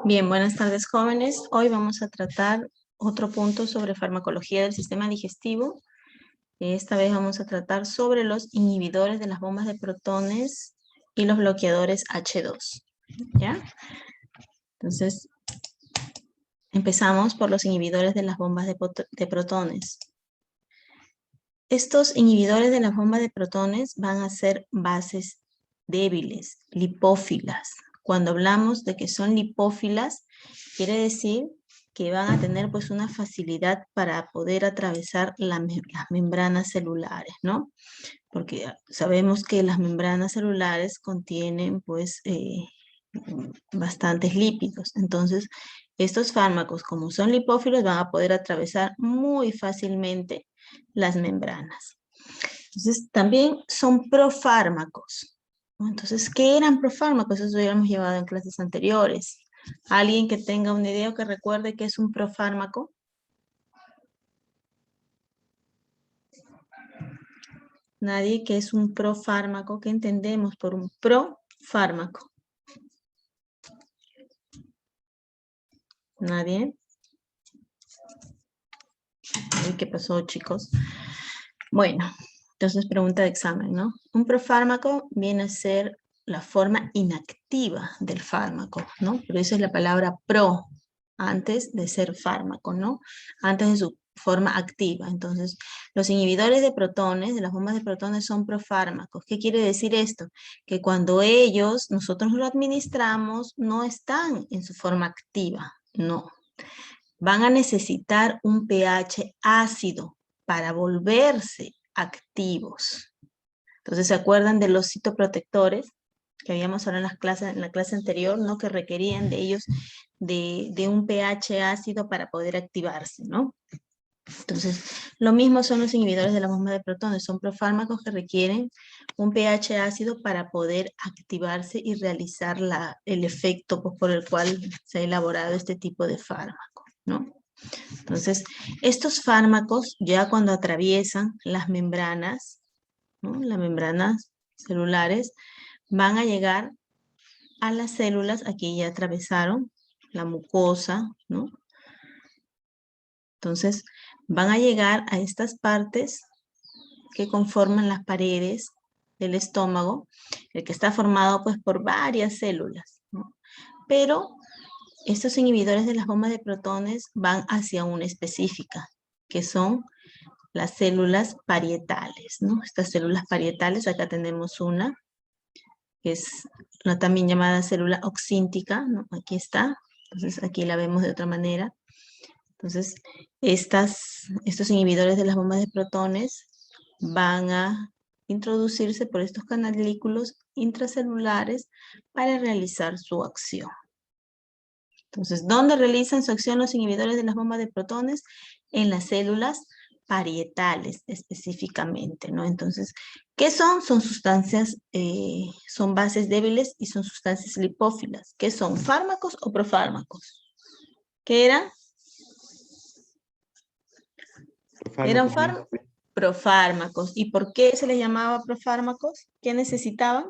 Bien, buenas tardes, jóvenes. Hoy vamos a tratar otro punto sobre farmacología del sistema digestivo. Esta vez vamos a tratar sobre los inhibidores de las bombas de protones y los bloqueadores H2. ¿Ya? Entonces, empezamos por los inhibidores de las bombas de protones. Estos inhibidores de las bombas de protones van a ser bases débiles, lipófilas. Cuando hablamos de que son lipófilas, quiere decir que van a tener pues una facilidad para poder atravesar las membranas celulares, ¿no? Porque sabemos que las membranas celulares contienen pues bastantes lípidos. Entonces, estos fármacos, como son lipófilos, van a poder atravesar muy fácilmente las membranas. Entonces, también son profármacos. Entonces, ¿qué eran profármacos? Eso ya lo hemos llevado en clases anteriores. ¿Alguien que tenga una idea o que recuerde qué es un profármaco? Nadie. ¿Qué es un profármaco? ¿Qué entendemos por un profármaco? Nadie. ¿Qué pasó, chicos? Bueno, entonces pregunta de examen, ¿no? Un profármaco viene a ser la forma inactiva del fármaco, ¿no? Pero esa es la palabra pro, antes de ser fármaco, ¿no? Antes de su forma activa. Entonces, los inhibidores de protones, de las bombas de protones, son profármacos. ¿Qué quiere decir esto? Que cuando nosotros lo administramos, no están en su forma activa, no. Van a necesitar un pH ácido para volverse activos. Entonces, ¿se acuerdan de los citoprotectores que habíamos hablado en la clase anterior, ¿no? Que requerían de ellos de un pH ácido para poder activarse, ¿no? Entonces, lo mismo son los inhibidores de la bomba de protones, son profármacos que requieren un pH ácido para poder activarse y realizar el efecto pues, por el cual se ha elaborado este tipo de fármaco, ¿no? Entonces, estos fármacos ya cuando atraviesan las membranas, ¿no? Las membranas celulares, van a llegar a las células, aquí ya atravesaron la mucosa, ¿no? Entonces, van a llegar a estas partes que conforman las paredes del estómago, el que está formado pues por varias células, ¿no? Pero estos inhibidores de las bombas de protones van hacia una específica, que son las células parietales, ¿no? Estas células parietales, acá tenemos una, que es la también llamada célula oxíntica, ¿no? Aquí está, entonces aquí la vemos de otra manera. Entonces, estos inhibidores de las bombas de protones van a introducirse por estos canalículos intracelulares para realizar su acción. Entonces, ¿dónde realizan su acción los inhibidores de las bombas de protones? En las células parietales específicamente, ¿no? Entonces, ¿qué son? Son sustancias, son bases débiles y son sustancias lipófilas. ¿Qué son? ¿Fármacos o profármacos? ¿Qué eran? Eran profármacos. ¿Y por qué se les llamaba profármacos? ¿Qué necesitaban?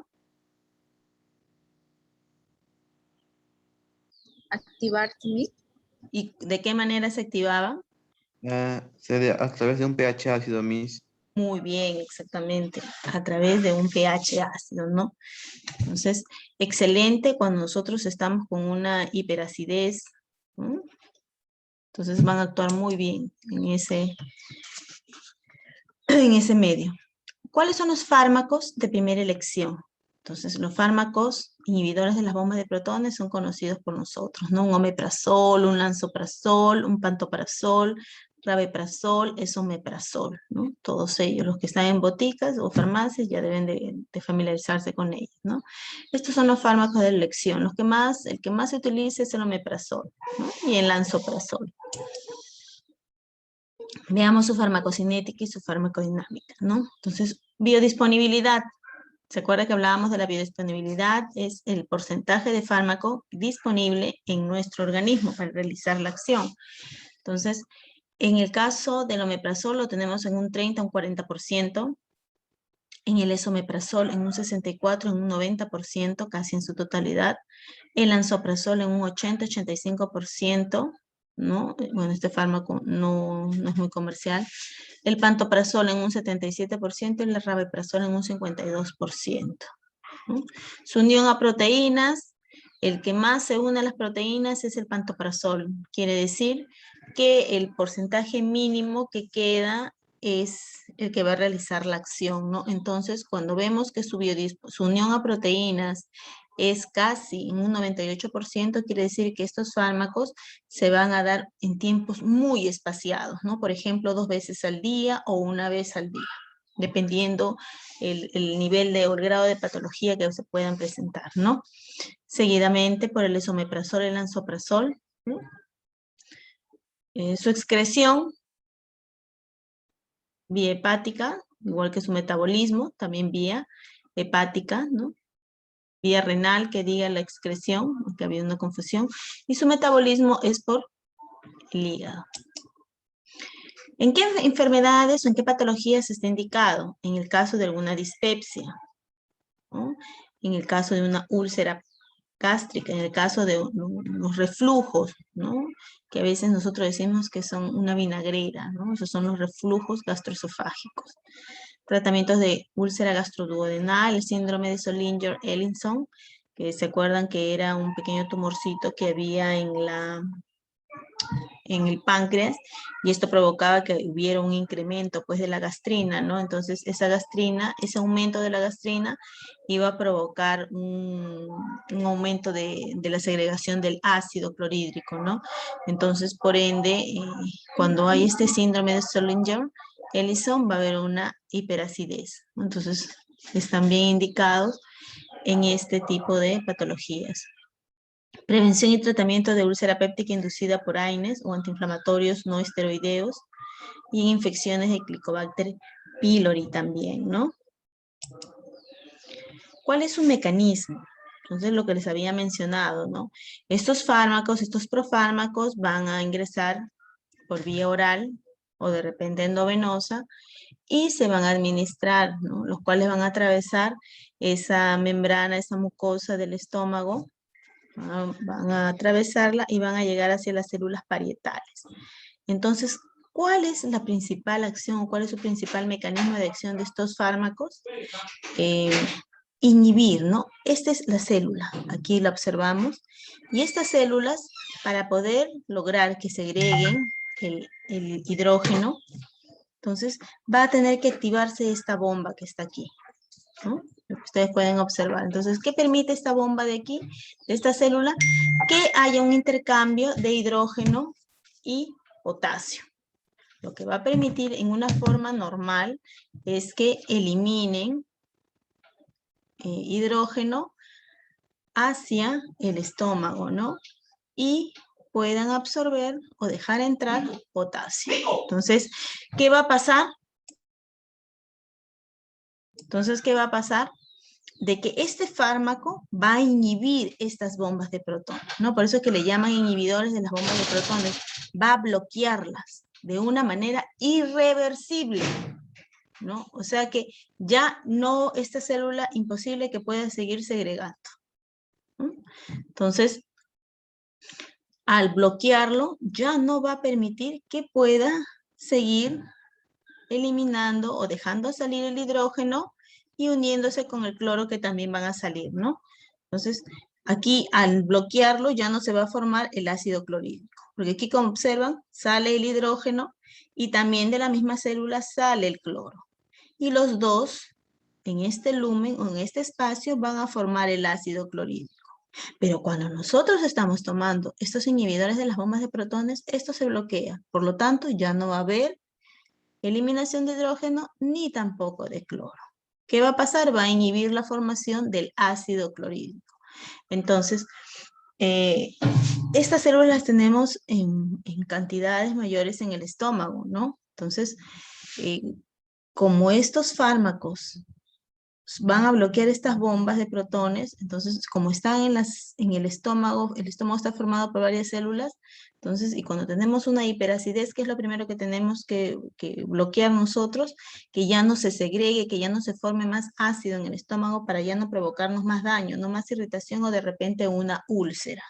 Activar TIMIC. ¿Y de qué manera se activaban? A través de un pH ácido, Miss. Muy bien, exactamente, a través de un pH ácido, ¿no? Entonces, excelente cuando nosotros estamos con una hiperacidez, ¿no? Entonces van a actuar muy bien en ese medio. ¿Cuáles son los fármacos de primera elección? Entonces, los fármacos inhibidores de las bombas de protones son conocidos por nosotros, ¿no? Un omeprazol, un lansoprazol, un pantoprazol, rabeprazol, esomeprazol, ¿no? Todos ellos, los que están en boticas o farmacias, ya deben de familiarizarse con ellos, ¿no? Estos son los fármacos de elección. El que más se utiliza es el omeprazol, ¿no? Y el lansoprazol. Veamos su farmacocinética y su farmacodinámica, ¿no? Entonces, biodisponibilidad. ¿Se acuerda que hablábamos de la biodisponibilidad? Es el porcentaje de fármaco disponible en nuestro organismo para realizar la acción. Entonces, en el caso del omeprazol lo tenemos en un 30 a un 40%. en el esomeprazol en un 64, en un 90%, casi en su totalidad, el lansoprazol en un 80-85%, ¿no? Bueno, este fármaco no es muy comercial. El pantoprazol en un 77% y el rabeprazol en un 52%. ¿no? Su unión a proteínas, el que más se une a las proteínas es el pantoprazol. Quiere decir que el porcentaje mínimo que queda es el que va a realizar la acción, ¿no? Entonces, cuando vemos que su unión a proteínas es casi en un 98%, quiere decir que estos fármacos se van a dar en tiempos muy espaciados, ¿no? Por ejemplo, 2 veces al día o 1 vez al día, dependiendo el nivel de, o el grado de patología que se puedan presentar, ¿no? Seguidamente por el esomeprazol y el lansoprazol, ¿no? Su excreción vía hepática, igual que su metabolismo, también vía hepática, ¿no? Vía renal, que diga la excreción, aunque había una confusión, y su metabolismo es por el hígado. ¿En qué enfermedades o en qué patologías está indicado? En el caso de alguna dispepsia, ¿no? En el caso de una úlcera gástrica, en el caso de los reflujos, ¿no? Que a veces nosotros decimos que son una vinagrera, ¿no? Esos son los reflujos gastroesofágicos. Tratamientos de úlcera gastroduodenal, el síndrome de Zollinger-Ellison, que se acuerdan que era un pequeño tumorcito que había en el páncreas, y esto provocaba que hubiera un incremento pues de la gastrina, ¿no? Entonces esa gastrina, ese aumento de la gastrina iba a provocar un aumento de la segregación del ácido clorhídrico, ¿no? Entonces, por ende, cuando hay este síndrome de Zollinger-Ellison va a haber una hiperacidez. Entonces, están bien indicados en este tipo de patologías. Prevención y tratamiento de úlcera péptica inducida por AINES o antiinflamatorios no esteroideos y infecciones de Helicobacter pylori también, ¿no? ¿Cuál es su mecanismo? Entonces, lo que les había mencionado, ¿no? Estos fármacos, estos profármacos van a ingresar por vía oral o de repente endovenosa y se van a administrar, ¿no? Los cuales van a atravesar esa membrana, esa mucosa del estómago, van a atravesarla y van a llegar hacia las células parietales. Entonces, ¿cuál es la principal acción o cuál es su principal mecanismo de acción de estos fármacos? Inhibir, ¿no? Esta es la célula, aquí la observamos, y estas células, para poder lograr que segreguen el hidrógeno, entonces va a tener que activarse esta bomba que está aquí, ¿no? Lo que ustedes pueden observar. Entonces, ¿qué permite esta bomba de aquí, de esta célula? Que haya un intercambio de hidrógeno y potasio. Lo que va a permitir en una forma normal es que eliminen hidrógeno hacia el estómago, ¿no? Y puedan absorber o dejar entrar potasio. Entonces, ¿qué va a pasar? Entonces, ¿qué va a pasar? De que este fármaco va a inhibir estas bombas de protones, ¿no? Por eso es que le llaman inhibidores de las bombas de protones. Va a bloquearlas de una manera irreversible, ¿no? O sea que ya no, esta célula imposible que pueda seguir segregando, ¿no? Entonces, al bloquearlo, ya no va a permitir que pueda seguir eliminando o dejando salir el hidrógeno y uniéndose con el cloro que también van a salir, ¿no? Entonces, aquí al bloquearlo ya no se va a formar el ácido clorhídrico, porque aquí como observan, sale el hidrógeno y también de la misma célula sale el cloro. Y los dos, en este lumen o en este espacio, van a formar el ácido clorhídrico. Pero cuando nosotros estamos tomando estos inhibidores de las bombas de protones, esto se bloquea. Por lo tanto, ya no va a haber eliminación de hidrógeno ni tampoco de cloro. ¿Qué va a pasar? Va a inhibir la formación del ácido clorhídrico. Entonces, estas células las tenemos en cantidades mayores en el estómago, ¿no? Entonces, como estos fármacos van a bloquear estas bombas de protones. Entonces, como están en el estómago está formado por varias células. Entonces, y cuando tenemos una hiperacidez, ¿qué es lo primero que tenemos que bloquear nosotros? Que ya no se segregue, que ya no se forme más ácido en el estómago para ya no provocarnos más daño, no más irritación o de repente una úlcera.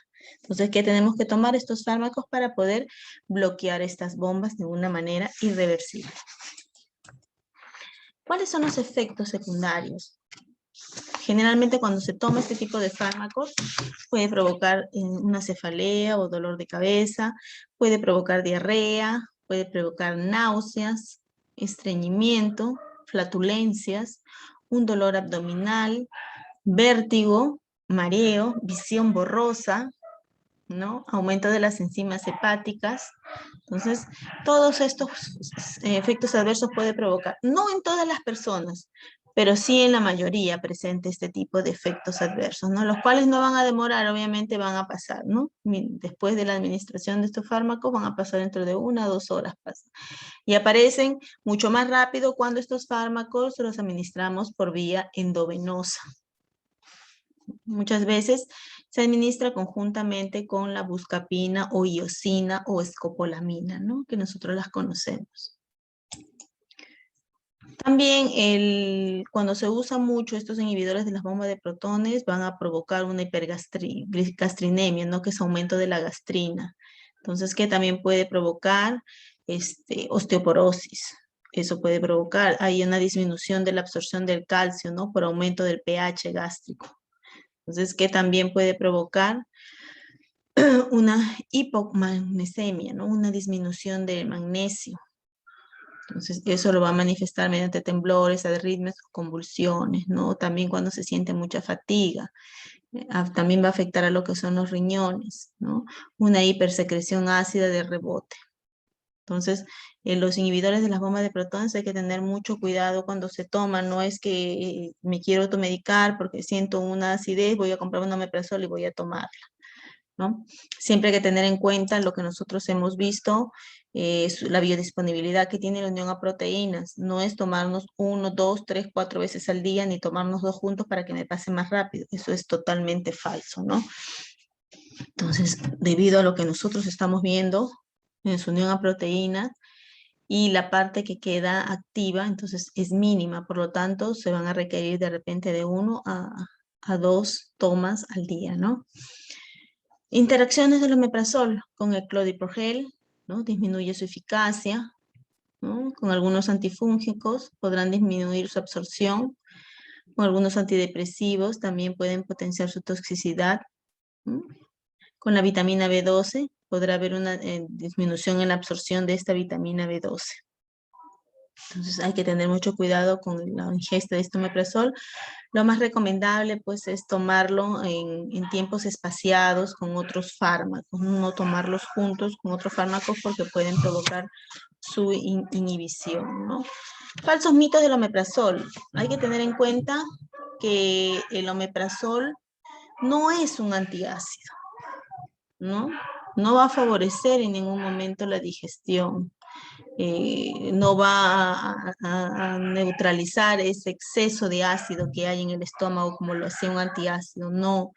Entonces, ¿qué tenemos que tomar estos fármacos para poder bloquear estas bombas de una manera irreversible? ¿Cuáles son los efectos secundarios? Generalmente cuando se toma este tipo de fármacos puede provocar una cefalea o dolor de cabeza, puede provocar diarrea, puede provocar náuseas, estreñimiento, flatulencias, un dolor abdominal, vértigo, mareo, visión borrosa, ¿no? Aumento de las enzimas hepáticas. Entonces, todos estos efectos adversos puede provocar, no en todas las personas, pero sí en la mayoría presente este tipo de efectos adversos, ¿no? Los cuales no van a demorar, obviamente van a pasar, ¿no? Después de la administración de estos fármacos van a pasar dentro de 1 a 2 horas. Y aparecen mucho más rápido cuando estos fármacos los administramos por vía endovenosa. Muchas veces se administra conjuntamente con la buscapina o iosina o escopolamina, ¿no? Que nosotros las conocemos. También cuando se usa mucho estos inhibidores de las bombas de protones van a provocar una hipergastrinemia, ¿no? Que es aumento de la gastrina. Entonces, que también puede provocar osteoporosis. Eso puede provocar, hay una disminución de la absorción del calcio, ¿no? Por aumento del pH gástrico. Entonces, que también puede provocar una hipomagnesemia, ¿no? Una disminución del magnesio. Entonces, eso lo va a manifestar mediante temblores, arritmias, convulsiones, ¿no? También cuando se siente mucha fatiga. También va a afectar a lo que son los riñones, ¿no? Una hipersecreción ácida de rebote. Entonces, los inhibidores de las bombas de protones hay que tener mucho cuidado cuando se toman. No es que me quiero automedicar porque siento una acidez, voy a comprar un omeprazol y voy a tomarla, ¿no? Siempre hay que tener en cuenta lo que nosotros hemos visto, la biodisponibilidad que tiene la unión a proteínas. No es tomarnos 1, 2, 3, 4 veces al día, ni tomarnos 2 juntos para que me pase más rápido. Eso es totalmente falso, ¿no? Entonces, debido a lo que nosotros estamos viendo en su unión a proteínas, y la parte que queda activa, entonces es mínima, por lo tanto, se van a requerir de repente de 1 a 2 tomas al día, ¿no? Interacciones del omeprazol con el clopidogrel, ¿no? Disminuye su eficacia, ¿no? Con algunos antifúngicos podrán disminuir su absorción, con algunos antidepresivos también pueden potenciar su toxicidad, ¿no? Con la vitamina B12 podrá haber una disminución en la absorción de esta vitamina B12. Entonces hay que tener mucho cuidado con la ingesta de este omeprazol. Lo más recomendable pues es tomarlo en tiempos espaciados con otros fármacos, no tomarlos juntos con otros fármacos porque pueden provocar su inhibición, ¿no? Falsos mitos del omeprazol. Hay que tener en cuenta que el omeprazol no es un antiácido, ¿no? No va a favorecer en ningún momento la digestión. No va a neutralizar ese exceso de ácido que hay en el estómago como lo hacía un antiácido, no,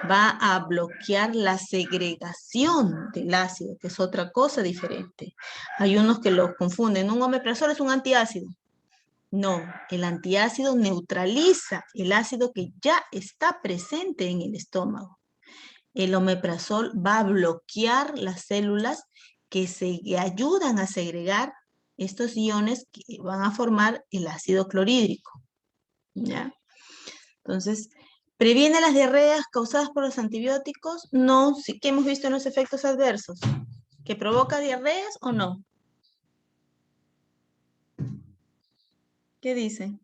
va a bloquear la segregación del ácido, que es otra cosa diferente. Hay unos que lo confunden, un omeprazol es un antiácido. No, el antiácido neutraliza el ácido que ya está presente en el estómago. El omeprazol va a bloquear las células que se ayudan a segregar estos iones que van a formar el ácido clorhídrico, ¿ya? Entonces, ¿previene las diarreas causadas por los antibióticos? No, sí que hemos visto en los efectos adversos. ¿Que provoca diarreas o no? ¿Qué dicen?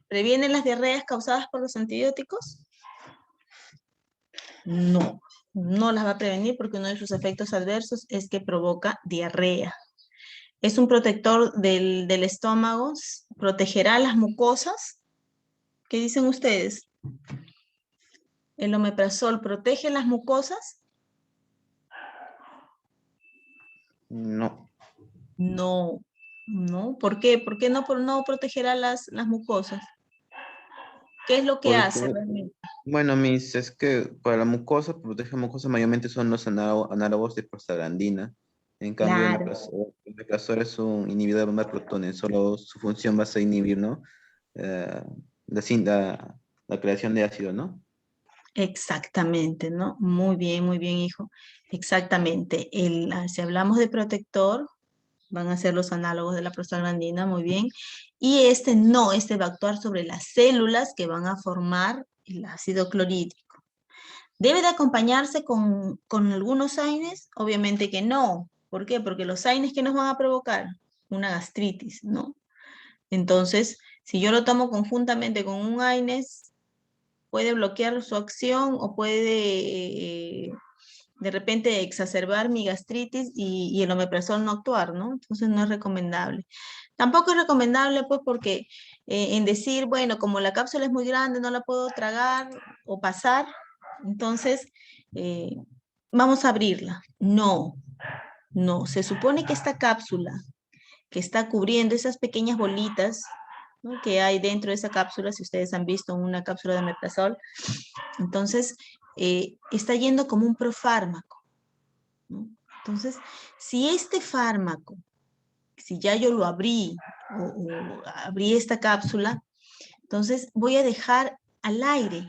¿Previene las diarreas causadas por los antibióticos? No, no las va a prevenir porque uno de sus efectos adversos es que provoca diarrea. Es un protector del estómago, protegerá las mucosas. ¿Qué dicen ustedes? ¿El omeprazol protege las mucosas? No. No, ¿no? ¿Por qué? ¿Por qué no protegerá las mucosas? ¿Qué es lo que Porque, hace realmente? bueno, es que para la mucosa, protege la mucosa mayormente son los análogos de prostaglandina. En cambio, Claro, el omeprazol es un inhibidor de bomba de protones, solo su función va a ser inhibir, ¿no? Eh, la creación de ácido, ¿no? exactamente, ¿no? Muy bien, hijo. Exactamente. Si hablamos de protector, van a ser los análogos de la prostaglandina, muy bien. Y este va a actuar sobre las células que van a formar el ácido clorhídrico. ¿Debe de acompañarse con algunos AINES? Obviamente que no. ¿Por qué? Porque los AINES que nos van a provocar una gastritis, ¿no? Entonces, si yo lo tomo conjuntamente con un AINES, puede bloquear su acción o puede de repente exacerbar mi gastritis y el omeprazol no actuar, ¿no? Entonces no es recomendable. Tampoco es recomendable, pues, porque en decir, bueno, como la cápsula es muy grande, no la puedo tragar o pasar, entonces eh, vamos a abrirla. No, no. Se supone que esta cápsula que está cubriendo esas pequeñas bolitas, ¿no?, que hay dentro de esa cápsula, si ustedes han visto una cápsula de omeprazol, entonces está yendo como un profármaco, ¿no? Entonces, si este fármaco, si ya yo lo abrí o abrí esta cápsula, entonces voy a dejar al aire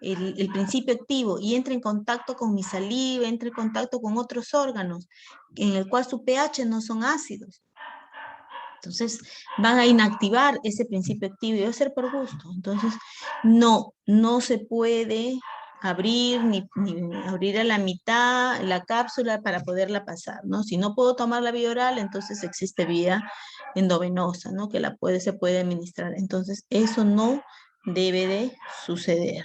el principio activo y entra en contacto con mi saliva, entra en contacto con otros órganos en el cual su pH no son ácidos. Entonces van a inactivar ese principio activo y va a ser por gusto. Entonces no se puede abrir ni abrir a la mitad la cápsula para poderla pasar, ¿no? Si no puedo tomar la vía oral, entonces existe vía endovenosa, ¿no? Que se puede administrar. Entonces eso no debe de suceder,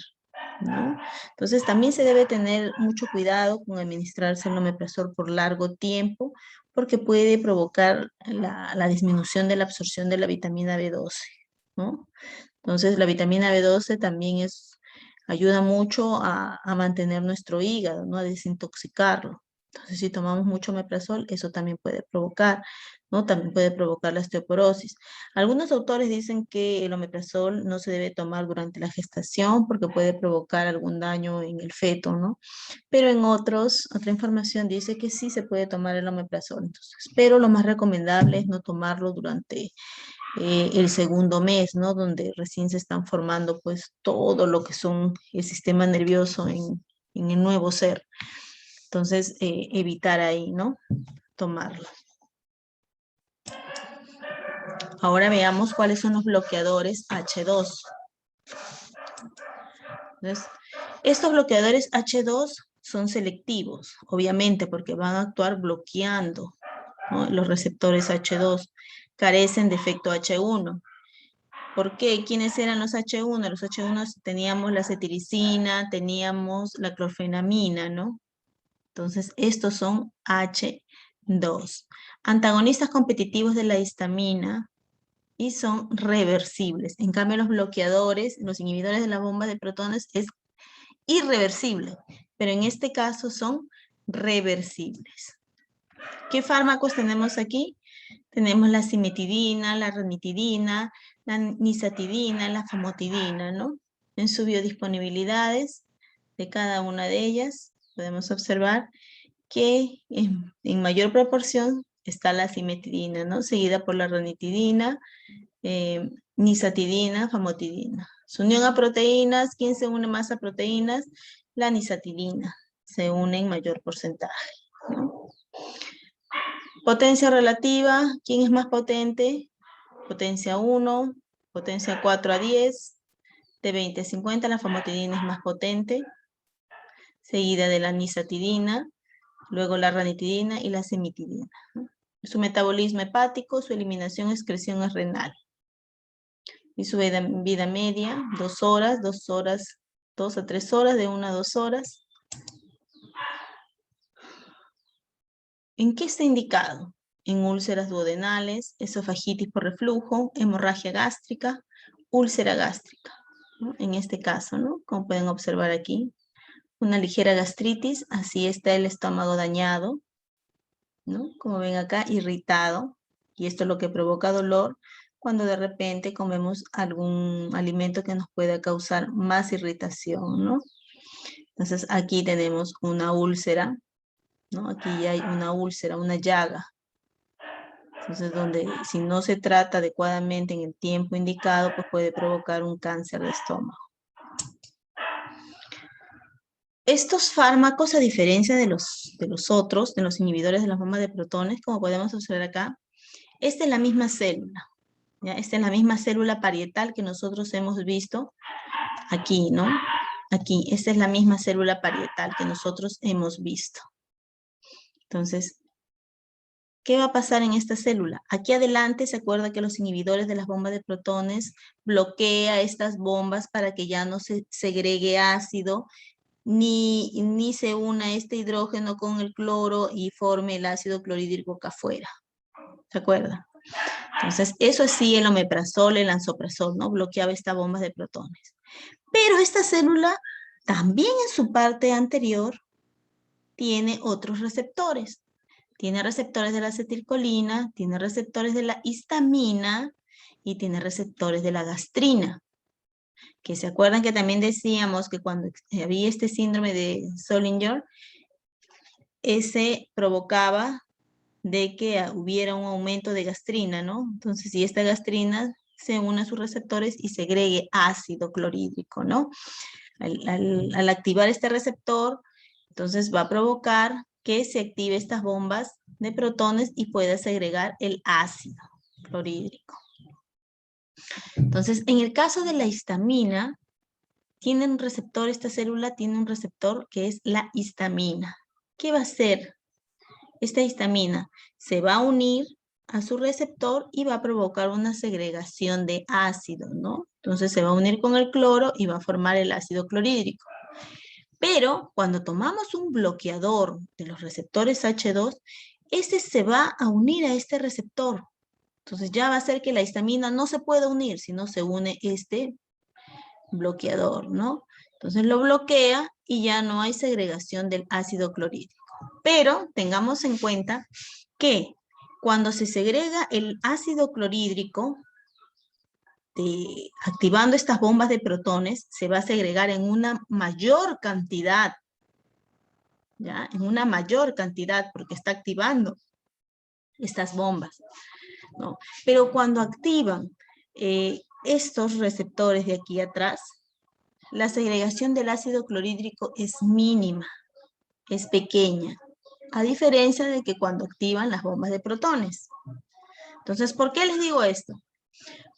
¿no? Entonces también se debe tener mucho cuidado con administrarse el omeprazol por largo tiempo, porque puede provocar la disminución de la absorción de la vitamina B12, ¿no? Entonces, la vitamina B12 también ayuda mucho a mantener nuestro hígado, ¿no? A desintoxicarlo. Entonces, si tomamos mucho omeprazol, eso también puede provocar, ¿no? También puede provocar la osteoporosis. Algunos autores dicen que el omeprazol no se debe tomar durante la gestación porque puede provocar algún daño en el feto, ¿no? Pero en otra información dice que sí se puede tomar el omeprazol. Entonces, pero lo más recomendable es no tomarlo durante el segundo mes, ¿no? Donde recién se están formando pues todo lo que son el sistema nervioso en el nuevo ser. Entonces, evitar ahí, ¿no? Tomarlo. Ahora veamos cuáles son los bloqueadores H2. Entonces, estos bloqueadores H2 son selectivos, obviamente, porque van a actuar bloqueando, ¿no?, los receptores H2. Carecen de efecto H1. ¿Por qué? ¿Quiénes eran los H1? Los H1 teníamos la cetiricina, teníamos la clorfenamina, ¿no? Entonces, estos son H2. Antagonistas competitivos de la histamina y son reversibles. En cambio, los bloqueadores, los inhibidores de la bomba de protones es irreversible, pero en este caso son reversibles. ¿Qué fármacos tenemos aquí? Tenemos la cimetidina, la ranitidina, la nizatidina, la famotidina, ¿no? En su biodisponibilidades de cada una de ellas podemos observar que en mayor proporción está la cimetidina, ¿no? Seguida por la ranitidina, nizatidina, famotidina. Su unión a proteínas, ¿quién se une más a proteínas? La nizatidina se une en mayor porcentaje, ¿no? Potencia relativa, ¿quién es más potente? Potencia 1, potencia 4 a 10, de 20 a 50, la famotidina es más potente, seguida de la nizatidina, luego la ranitidina y la cimetidina, ¿no? Su metabolismo hepático, su eliminación, excreción es renal. Y su vida media, 2 horas, 2 a 3 horas, de 1 a 2 horas. ¿En qué está indicado? En úlceras duodenales, esofagitis por reflujo, hemorragia gástrica, úlcera gástrica, ¿no? En este caso, ¿no? Como pueden observar aquí, una ligera gastritis, así está el estómago dañado, ¿no? Como ven acá, irritado. Y esto es lo que provoca dolor cuando de repente comemos algún alimento que nos pueda causar más irritación, ¿no? Entonces aquí tenemos una úlcera, ¿no? Aquí ya hay una úlcera, una llaga. Entonces, donde si no se trata adecuadamente en el tiempo indicado, pues puede provocar un cáncer de estómago. Estos fármacos, a diferencia de los otros, de los inhibidores de la bomba de protones, como podemos observar acá, esta es la misma célula, ¿ya? Esta es la misma célula parietal que nosotros hemos visto aquí, ¿no? Aquí, esta es la misma célula parietal que nosotros hemos visto. Entonces, ¿qué va a pasar en esta célula? Aquí adelante se acuerda que los inhibidores de las bombas de protones bloquea estas bombas para que ya no se segregue ácido, ni se una este hidrógeno con el cloro y forme el ácido clorhídrico acá afuera. ¿Se acuerda? Entonces, eso sí, el omeprazol, el lansoprazol, ¿no? Bloqueaba estas bombas de protones. Pero esta célula también en su parte anterior tiene otros receptores. Tiene receptores de la acetilcolina, tiene receptores de la histamina y tiene receptores de la gastrina. Que se acuerdan que también decíamos que cuando había este síndrome de Zollinger, ese provocaba de que hubiera un aumento de gastrina, ¿no? Entonces, si esta gastrina se une a sus receptores y segregue ácido clorhídrico, ¿no? Al activar este receptor, entonces va a provocar que se active estas bombas de protones y pueda segregar el ácido clorhídrico. Entonces, en el caso de la histamina, tiene un receptor, esta célula tiene un receptor que es la histamina. ¿Qué va a hacer? Esta histamina se va a unir a su receptor y va a provocar una segregación de ácido, ¿no? Entonces se va a unir con el cloro y va a formar el ácido clorhídrico. Pero cuando tomamos un bloqueador de los receptores H2, este se va a unir a este receptor. Entonces ya va a ser que la histamina no se puede unir, sino se une este bloqueador, ¿no? Entonces lo bloquea y ya no hay segregación del ácido clorhídrico. Pero tengamos en cuenta que cuando se segrega el ácido clorhídrico, activando estas bombas de protones, se va a segregar en una mayor cantidad, ¿ya? En una mayor cantidad, porque está activando estas bombas, ¿no? Pero cuando activan estos receptores de aquí atrás, la segregación del ácido clorhídrico es mínima, es pequeña, a diferencia de que cuando activan las bombas de protones. Entonces, ¿por qué les digo esto?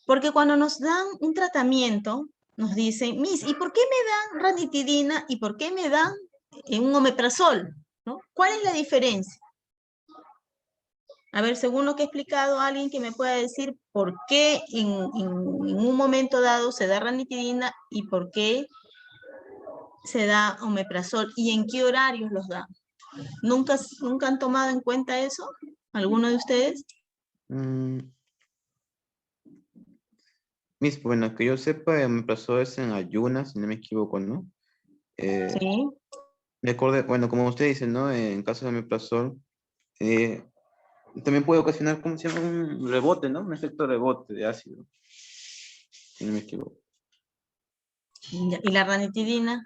Porque cuando nos dan un tratamiento, nos dicen, Miss, ¿y por qué me dan ranitidina y por qué me dan un omeprazol? ¿No? ¿Cuál es la diferencia? A ver, según lo que he explicado, alguien que me pueda decir por qué en un momento dado se da ranitidina y por qué se da omeprazol y en qué horarios los dan. ¿Nunca han tomado en cuenta eso? ¿Alguno de ustedes? Bueno, que yo sepa, me pasó eso en ayunas, si no me equivoco, ¿no? Sí. Me acordé, bueno, como usted dice, ¿no? En caso de omeprazol, también puede ocasionar, ¿cómo se llama? Un rebote, ¿no? Un efecto rebote de ácido, si no me equivoco. ¿Y la ranitidina?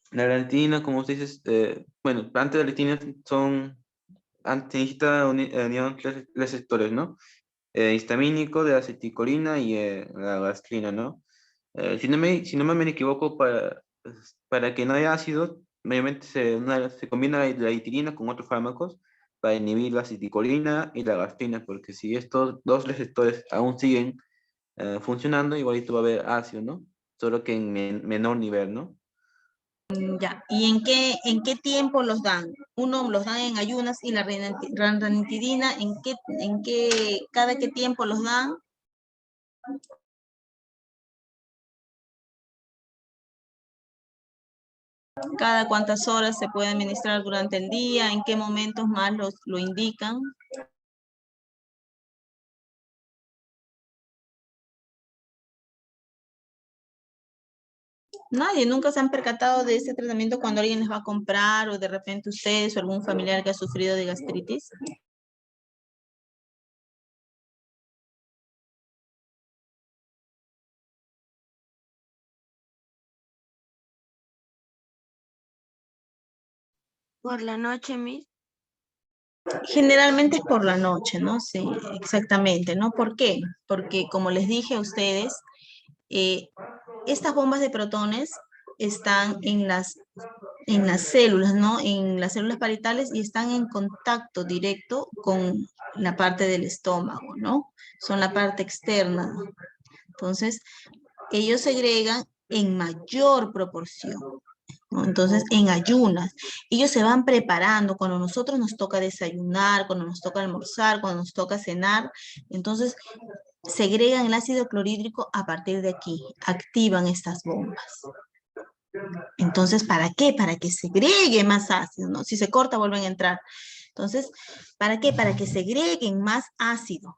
La ranitidina, como usted dice, bueno, antes de la ranitidina son necesita unión tres receptores, ¿no? Histamínico, de acetilcolina y la gastrina, ¿no? Si no me equivoco, para que no haya ácido, mayormente se combina la litirina con otros fármacos para inhibir la acetilcolina y la gastrina, porque si estos dos receptores aún siguen funcionando, igualito va a haber ácido, ¿no? Solo que en menor nivel, ¿no? Ya. ¿Y en qué tiempo los dan? Uno los dan en ayunas y la ranitidina, cada qué tiempo los dan? ¿Cada cuántas horas se puede administrar durante el día? ¿En qué momentos más lo indican? Nadie, nunca se han percatado de ese tratamiento cuando alguien les va a comprar o de repente ustedes o algún familiar que ha sufrido de gastritis. Por la noche, Miss. Generalmente es por la noche, ¿no? Sí, exactamente, ¿no? ¿Por qué? Porque como les dije a ustedes, eh, estas bombas de protones están en las células, ¿no? En las células parietales y están en contacto directo con la parte del estómago, ¿no? Son la parte externa. Entonces, ellos segregan en mayor proporción, ¿no? Entonces, en ayunas, ellos se van preparando cuando nosotros nos toca desayunar, cuando nos toca almorzar, cuando nos toca cenar, entonces segregan el ácido clorhídrico a partir de aquí, activan estas bombas. Entonces, ¿para qué? Para que segregue más ácido, ¿no? Si se corta, vuelven a entrar. Entonces, ¿para qué? Para que segreguen más ácido.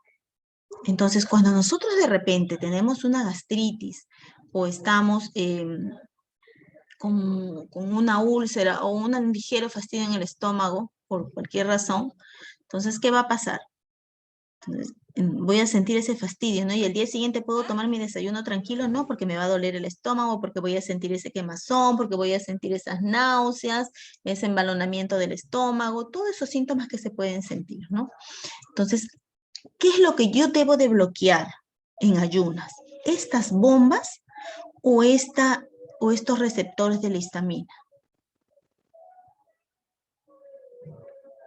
Entonces, cuando nosotros de repente tenemos una gastritis o estamos con una úlcera o un ligero fastidio en el estómago, por cualquier razón, entonces, ¿qué va a pasar? Entonces, voy a sentir ese fastidio, ¿no? Y el día siguiente puedo tomar mi desayuno tranquilo, no, porque me va a doler el estómago, porque voy a sentir ese quemazón, porque voy a sentir esas náuseas, ese embalonamiento del estómago, todos esos síntomas que se pueden sentir, ¿no? Entonces, ¿qué es lo que yo debo de bloquear en ayunas? ¿Estas bombas o estos receptores de la histamina?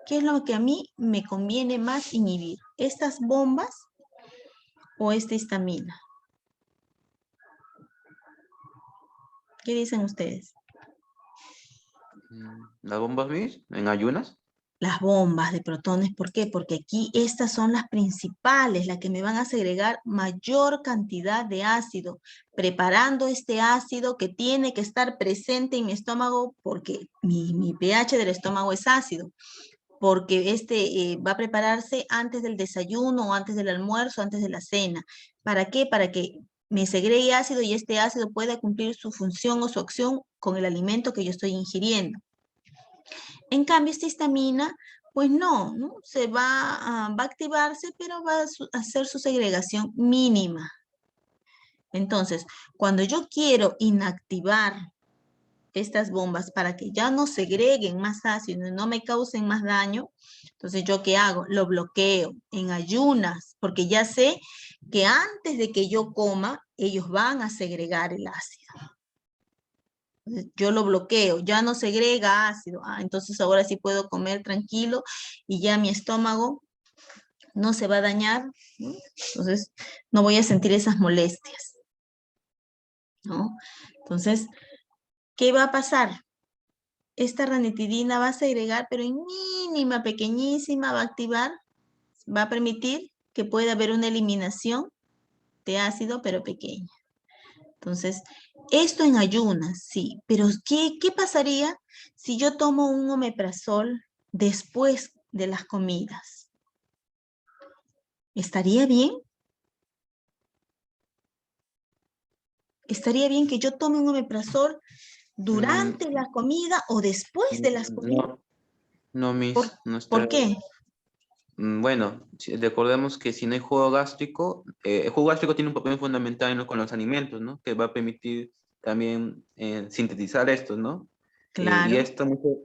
¿Qué es lo que a mí me conviene más inhibir? ¿Estas bombas o esta histamina? ¿Qué dicen ustedes? ¿Las bombas Miss? ¿En ayunas? Las bombas de protones, ¿por qué? Porque aquí estas son las principales, las que me van a segregar mayor cantidad de ácido, preparando este ácido que tiene que estar presente en mi estómago porque mi pH del estómago es ácido, porque va a prepararse antes del desayuno o antes del almuerzo, antes de la cena. ¿Para qué? Para que me segregue ácido y este ácido pueda cumplir su función o su acción con el alimento que yo estoy ingiriendo. En cambio, esta histamina, pues no, ¿no? Va a activarse, pero va a hacer su segregación mínima. Entonces, cuando yo quiero inactivar estas bombas para que ya no segreguen más ácido y no me causen más daño, entonces ¿yo qué hago? Lo bloqueo en ayunas, porque ya sé que antes de que yo coma, ellos van a segregar el ácido. Yo lo bloqueo, ya no segrega ácido, entonces ahora sí puedo comer tranquilo y ya mi estómago no se va a dañar, ¿no? Entonces no voy a sentir esas molestias, ¿no? Entonces, ¿qué va a pasar? Esta ranitidina va a segregar, pero en mínima, pequeñísima, va a activar, va a permitir que pueda haber una eliminación de ácido, pero pequeña. Entonces, esto en ayunas, sí, pero ¿qué pasaría si yo tomo un omeprazol después de las comidas? ¿Estaría bien? ¿Estaría bien que yo tome un omeprazol durante la comida o después de las comidas? No, no, Miss, no está. ¿Por qué? Bueno, recordemos que si no hay el jugo gástrico tiene un papel fundamental, ¿no? Con los alimentos, ¿no? Que va a permitir también sintetizar estos, ¿no? Y Claro,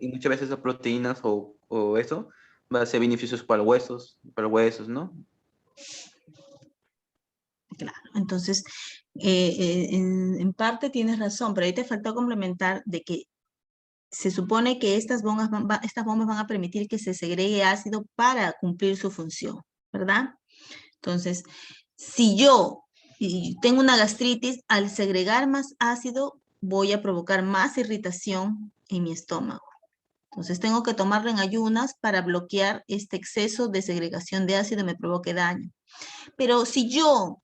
y muchas veces las proteínas o eso va a ser beneficiosos para huesos, ¿no? claro. Entonces, en parte tienes razón, pero ahí te faltó complementar de que se supone que estas bombas van a permitir que se segregue ácido para cumplir su función, ¿verdad? Entonces, si yo tengo una gastritis, al segregar más ácido, voy a provocar más irritación en mi estómago. Entonces, tengo que tomarlo en ayunas para bloquear este exceso de segregación de ácido y me provoque daño. Pero si yo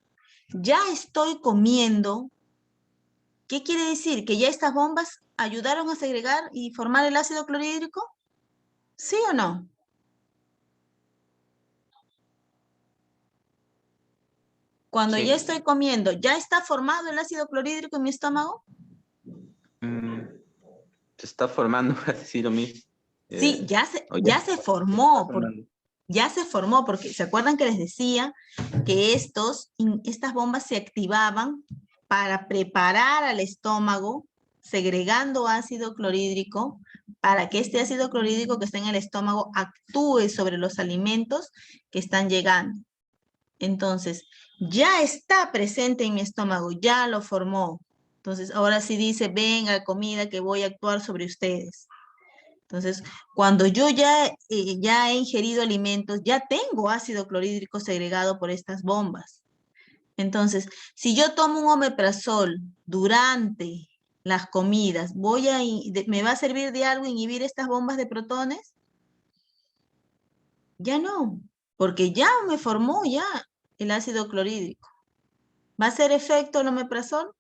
ya estoy comiendo, ¿qué quiere decir? ¿Que ya estas bombas ayudaron a segregar y formar el ácido clorhídrico? ¿Sí o no? Cuando ya Sí. estoy comiendo, ¿ya está formado el ácido clorhídrico en mi estómago? Se está formando, por así decirlo, Miss. Sí, O ya se se está formó, formando. ya se formó, porque ¿se acuerdan que les decía que estas bombas se activaban para preparar al estómago, segregando ácido clorhídrico para que este ácido clorhídrico que está en el estómago actúe sobre los alimentos que están llegando. Entonces, ya está presente en mi estómago, ya lo formó. Entonces, ahora sí dice, venga comida que voy a actuar sobre ustedes. Entonces, cuando yo ya he ingerido alimentos, ya tengo ácido clorhídrico segregado por estas bombas. Entonces, si yo tomo un omeprazol durante las comidas, ¿me va a servir de algo inhibir estas bombas de protones? Ya no, porque ya me formó ya el ácido clorhídrico. ¿Va a hacer efecto el omeprazol?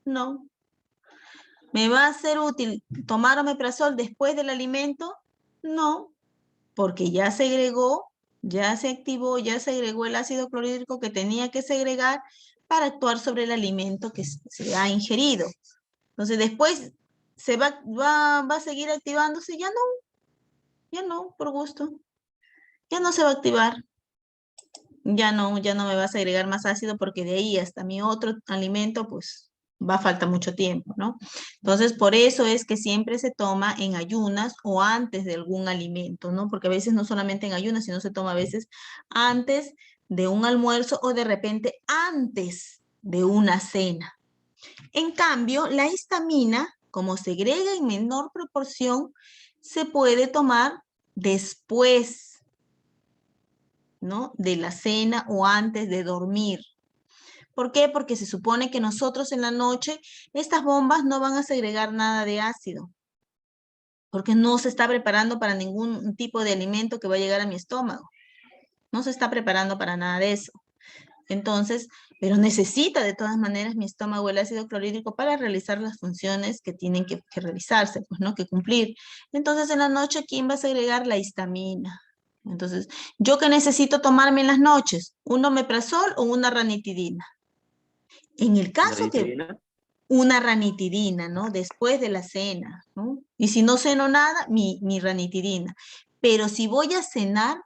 No. ¿Me va a ser útil tomar omeprazol después del alimento? No, porque ya segregó, ya se activó, ya segregó el ácido clorhídrico que tenía que segregar para actuar sobre el alimento que se ha ingerido. Entonces después va a seguir activándose, ya no, por gusto. Ya no se va a activar. Ya no me va a segregar más ácido porque de ahí hasta mi otro alimento, pues va a faltar mucho tiempo, ¿no? Entonces, por eso es que siempre se toma en ayunas o antes de algún alimento, ¿no? Porque a veces no solamente en ayunas, sino se toma a veces antes de un almuerzo o de repente antes de una cena. En cambio, la histamina, como segrega en menor proporción, se puede tomar después, ¿no? De la cena o antes de dormir. ¿Por qué? Porque se supone que nosotros en la noche, estas bombas no van a segregar nada de ácido, porque no se está preparando para ningún tipo de alimento que va a llegar a mi estómago. No se está preparando para nada de eso. Entonces, pero necesita de todas maneras mi estómago el ácido clorhídrico para realizar las funciones que tienen que realizarse, pues, ¿no? Que cumplir. Entonces, en la noche, ¿quién va a segregar? La histamina. Entonces, ¿yo qué necesito tomarme en las noches? ¿Un omeprazol o una ranitidina? En el caso que una ranitidina, ¿no? Después de la cena, ¿no? Y si no ceno nada, mi ranitidina. Pero si voy a cenar,